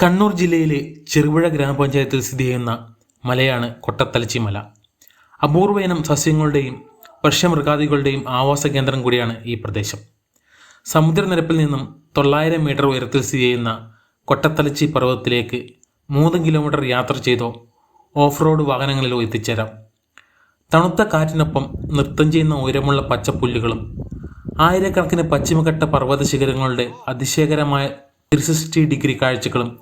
കണ്ണൂർ ജില്ലയിലെ ചെറുപുഴ ഗ്രാമപഞ്ചായത്തിൽ സ്ഥിതി ചെയ്യുന്ന മലയാണ് കൊട്ടത്തലച്ചി മല. അപൂർവ ഇനം സസ്യങ്ങളുടെയും പക്ഷിമൃഗാദികളുടെയും ആവാസ കേന്ദ്രം കൂടിയാണ് ഈ പ്രദേശം. സമുദ്രനിരപ്പിൽ നിന്നും 900 മീറ്റർ ഉയരത്തിൽ സ്ഥിതി ചെയ്യുന്ന കൊട്ടത്തലച്ചി പർവ്വതത്തിലേക്ക് 3 കിലോമീറ്റർ യാത്ര ചെയ്തോ ഓഫ് റോഡ് വാഹനങ്ങളിലോ എത്തിച്ചേരാം. തണുത്ത കാറ്റിനൊപ്പം നൃത്തം ചെയ്യുന്ന ഉയരമുള്ള പച്ചപ്പുല്ലുകളും ആയിരക്കണക്കിന് പശ്ചിമഘട്ട പർവ്വത ശിഖരങ്ങളുടെ അതിശയകരമായ 360 ഡിഗ്രി കാഴ്ചകളും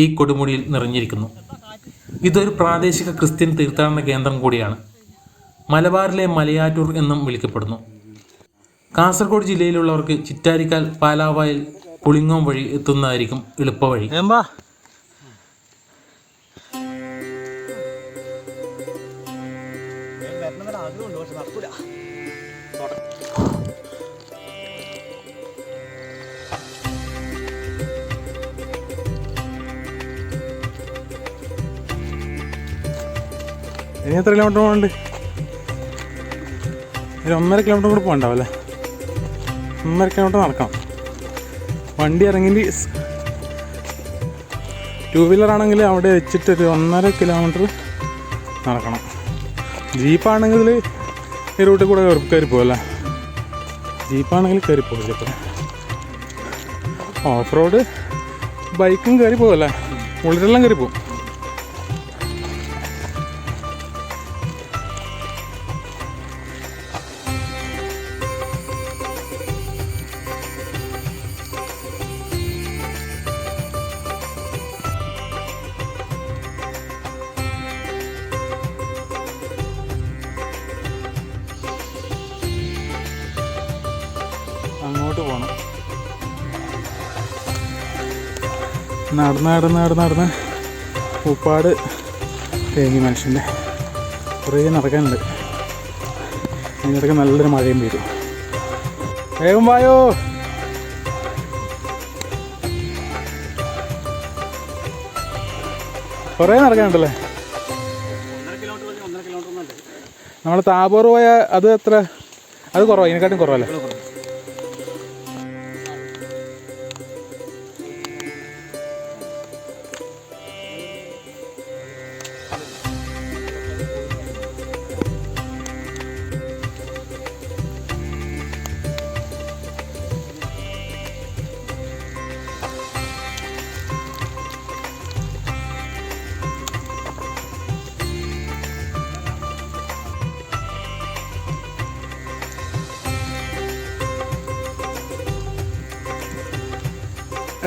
ഈ കൊടുമുടിയിൽ നിറഞ്ഞിരിക്കുന്നു. ഇതൊരു പ്രാദേശിക ക്രിസ്ത്യൻ തീർത്ഥാടന കേന്ദ്രം കൂടിയാണ്. മലബാറിലെ മലയാറ്റൂർ എന്നും വിളിക്കപ്പെടുന്നു. കാസർഗോഡ് ജില്ലയിലുള്ളവർക്ക് ചിറ്റാരിക്കാൽ, പാലാവായൽ, പുളിങ്ങോം വഴി എത്തുന്നതായിരിക്കും എളുപ്പവഴി. ഇനി എത്ര കിലോമീറ്റർ പോകണ്ട്? ഒരു 1.5 കിലോമീറ്റർ കൂടെ പോകണ്ടാവല്ലേ? 1.5 കിലോമീറ്റർ നടക്കണം. വണ്ടി ഇറങ്ങി 2 വീലർ ആണെങ്കിൽ അവിടെ വെച്ചിട്ട് ഒരു 1.5 കിലോമീറ്റർ നടക്കണം. ജീപ്പാണെങ്കിൽ ഈ റൂട്ടിൽ കൂടെ കയറി പോകല്ലേ? ജീപ്പാണെങ്കിൽ കയറി പോകില്ല. ഇപ്പം ഓഫ് റോഡ് ബൈക്കും കയറി പോകല്ലേ? ഉള്ളിലെല്ലാം കയറി പോകും. അങ്ങോട്ട് പോകണം. നടന്ന് ഉപ്പാട് തേങ്ങി മനുഷ്യൻ്റെ കുറേ നടക്കാനുണ്ട്. അതിനിടയ്ക്ക് നല്ലൊരു മഴയും പെയ്തു. വേഗം വായോ. കുറേ നടക്കാനുണ്ടല്ലേ? നമ്മൾ താബോർ പോയ അത് എത്ര? അത് കുറവാണ്, ഇതിനെക്കാട്ടും കുറവല്ലേ?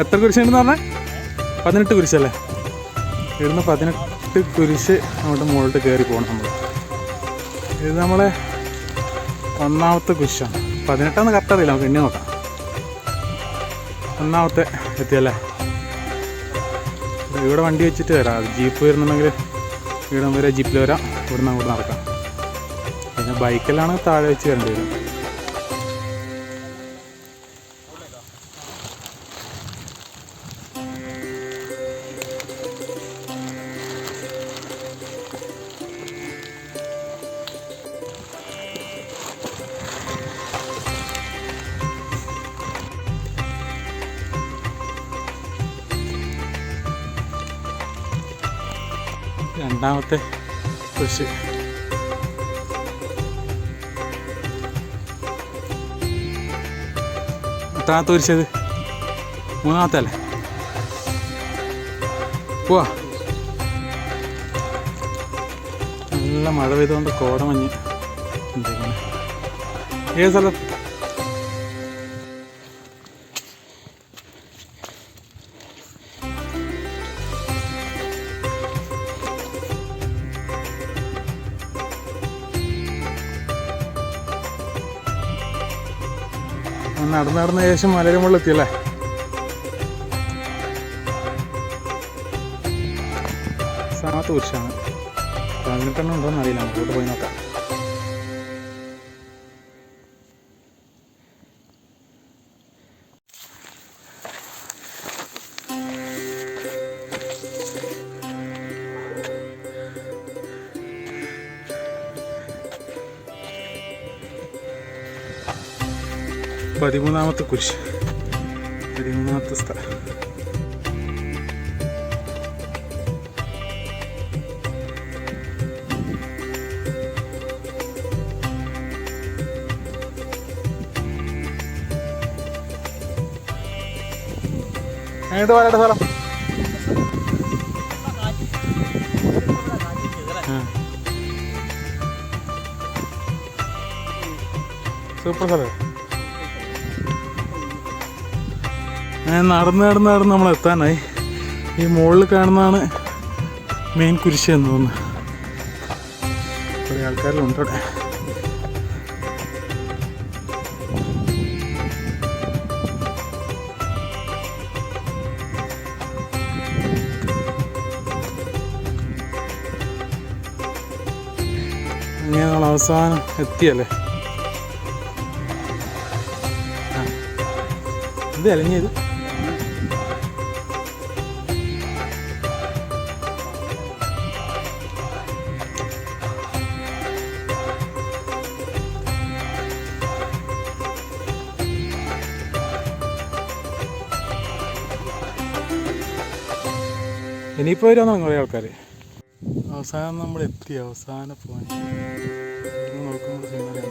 എത്ര കുരിശുണ്ടെന്ന് പറഞ്ഞാൽ 18 കുരിശല്ലേ? ഇവിടുന്ന് 18 കുരിശ് അങ്ങോട്ട് മുകളിലോട്ട് കയറി പോകണം നമ്മൾ. ഇത് നമ്മളെ 1ാമത്തെ കുരിശാണ്. 18 കറക്റ്റ് അറിയില്ല, നമുക്ക് എണ്ണി നോക്കാം. 1ാമത്തെ എത്തിയല്ലേ? ഇവിടെ വണ്ടി വെച്ചിട്ട് വരാം. ജീപ്പ് വരുന്നുണ്ടെങ്കിൽ ഇവിടെ വരെ ജീപ്പിൽ വരാം. ഇവിടുന്ന് അങ്ങോട്ട് നടക്കാം. പിന്നെ ബൈക്കിലാണ് താഴെ വെച്ച് വരേണ്ടി വരും. രണ്ടാമത്തെ കുരിശ്. എത്രാമത്തെ കുരിശത്? 3ാമത്തെ അല്ലേ? പോവാ. നല്ല മഴ പെയ്തുകൊണ്ട് കോടമഞ്ഞ്. എന്തെങ്കിലും ഏത് സ്ഥലം? നടന്ന ശേഷം മലയുടെ മുകളിൽ എത്തിയല്ലേ? സാമത്തെ കുരിശാണ്. 18 ഉണ്ടോയെന്ന് അറിയില്ല, അങ്ങോട്ട് പോയി നോക്കാം. പതിമൂന്നാമത്തെ കുരിശ്, 13ാമത്തെ സ്ഥലം. എങ്ങോട്ട് പോരാട്ടെ സ്ഥലം? സൂപ്പർ സ്ഥലം. നടന്ന് നമ്മൾ എത്താനായി. ഈ മുകളിൽ കാണുന്നതാണ് മെയിൻ കുരിശ് എന്ന് തോന്നുന്നു. കുറേ ആൾക്കാരിലുണ്ട് അവിടെ. അങ്ങനെ നമ്മൾ അവസാനം എത്തിയല്ലേ. എന്ത് അലഞ്ഞത്? ഇനിയിപ്പോൾ വരുമെന്നാണ് കുറേ ആൾക്കാർ. അവസാനം നമ്മൾ എത്തി. അവസാന പോയിന്റ് നോക്കുമ്പോൾ സിനിമയാണ്.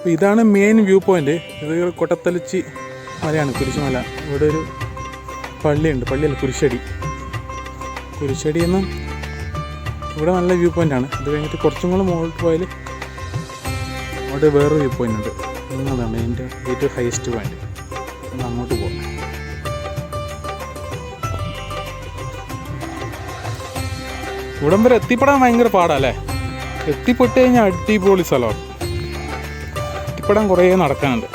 അപ്പോൾ ഇതാണ് മെയിൻ വ്യൂ പോയിന്റ്. ഇത് കൊട്ടത്തലച്ചി മലയാണ്, കുരിശുമല. ഇവിടെ ഒരു പള്ളിയുണ്ട്. പള്ളിയല്ല, കുരിശടി എന്നും. ഇവിടെ നല്ല വ്യൂ പോയിൻ്റാണ്. ഇത് കഴിഞ്ഞിട്ട് കുറച്ചും കൂടെ മുകളിൽ പോയാൽ അവിടെ വേറൊരു വ്യൂ പോയിൻ്റ് ഉണ്ട്. അതാണ് എൻ്റെ ഏറ്റവും ഹയസ്റ്റ് പോയിന്റ്. നമ്മൾ അങ്ങോട്ട് പോകാം. ഇവിടം വരെ എത്തിപ്പെടാൻ ഭയങ്കര പാടല്ലേ. എത്തിപ്പെട്ട് കഴിഞ്ഞാൽ അടിപൊളി സ്ഥലമാണ്. എത്തിപ്പെടാൻ കുറേ നടക്കാനുണ്ട്.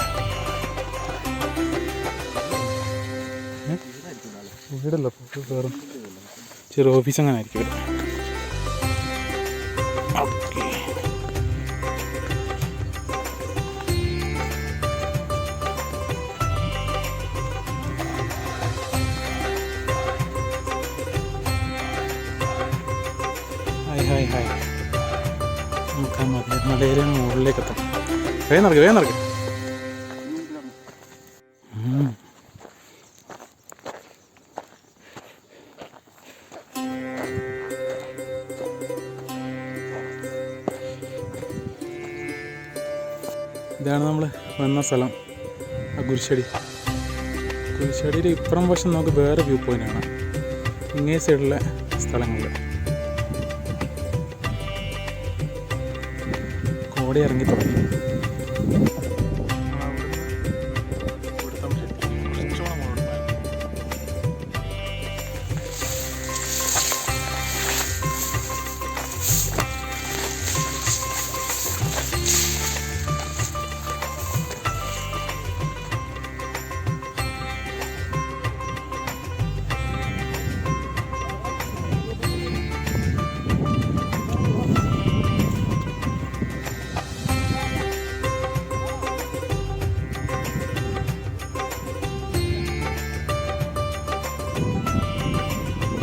വീടല്ല, വേറെ ചെറിയ ഓഫീസ് അങ്ങനെ ആയിരിക്കും ഇവിടെ. Okay, hi hi. നമുക്ക് ആ മലയുടെ മുകളിലേക്ക് എത്താം. വേഗം നടക്ക്. ഇതാണ് നമ്മൾ വന്ന സ്ഥലം, ആ കുരിശടിയുടെ ഇപ്പുറം വശം നമുക്ക് വേറെ വ്യൂ പോയിൻ്റ് ആണ്. ഇങ്ങേ സൈഡിലെ സ്ഥലങ്ങളിൽ കോട ഇറങ്ങി തുടങ്ങി.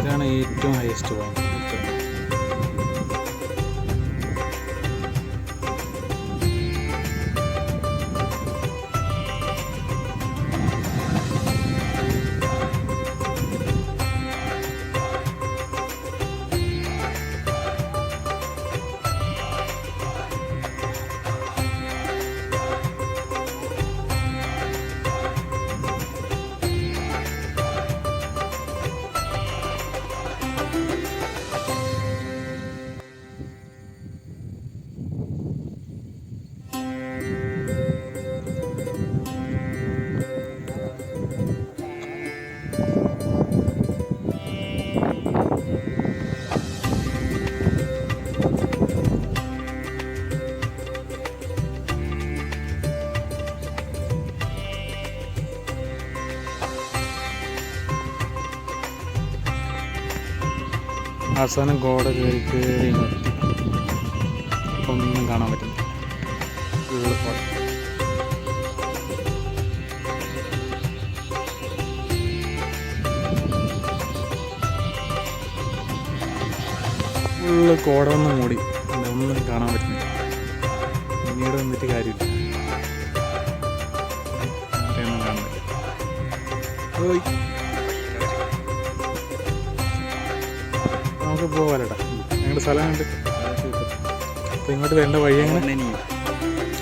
ഇതാണ് ഏറ്റവും ഹയസ്റ്റ് പോയിന്റ്. അവസാനം കോട കയറി കയറി ഇങ്ങോട്ട് ഒന്നും കാണാൻ പറ്റുന്നില്ല. ഫുള്ള് കോട. ഫുള്ള് കോട ഒന്ന് മൂടി, ഒന്നും കാണാൻ പറ്റുന്നില്ല. പിന്നീട് വന്നിട്ട് കാര്യമില്ല, ഒന്നും കാണുന്നില്ല. നമുക്ക് പോകാലടാ, ഞങ്ങളുടെ സ്ഥലം കണ്ട്. അപ്പോൾ ഇങ്ങോട്ട് വരേണ്ട വഴി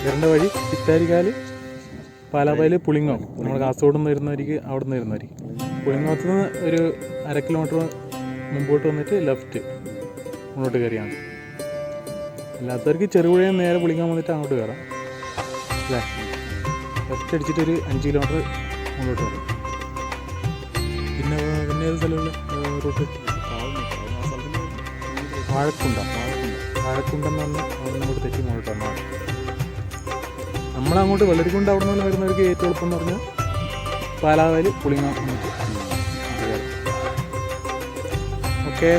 വരേണ്ട വഴി ചിറ്റാരിക്കാല്, പാലാപ്പായൽ, പുളിങ്ങോം. നമ്മൾ കാസർഗോഡ് നിന്ന് വരുന്നവർക്ക് അവിടെ നിന്ന് വരുന്നവർക്ക് പുളിങ്ങോത്ത് നിന്ന് ഒരു 1/2 കിലോമീറ്റർ മുമ്പോട്ട് വന്നിട്ട് ലെഫ്റ്റ് മുന്നോട്ട് കയറിയാൽ മതി. അല്ലാത്തവർക്ക് ചെറുപുഴയിൽ നേരെ പുളിങ്ങാൻ വന്നിട്ട് അങ്ങോട്ട് കയറാം അല്ലേ. ലെഫ്റ്റ് അടിച്ചിട്ട് ഒരു 5 കിലോമീറ്റർ മുന്നോട്ട് കയറാം. പിന്നെ ഏത് സ്ഥലമുള്ള റൂട്ട്? വാഴക്കുണ്ടെന്ന് പറഞ്ഞാൽ അവിടെ നിന്ന് അങ്ങോട്ട് തെറ്റി മുന്നോട്ട് വന്നാൽ നമ്മളങ്ങോട്ട് വെള്ളരിക്കുണ്ട് അവിടെ നിന്ന് വരുന്നവർക്ക് ഏറ്റവും എളുപ്പം എന്ന് പറഞ്ഞാൽ പാലാവായിൽ പുളിങ്ങാം. ഓക്കെ.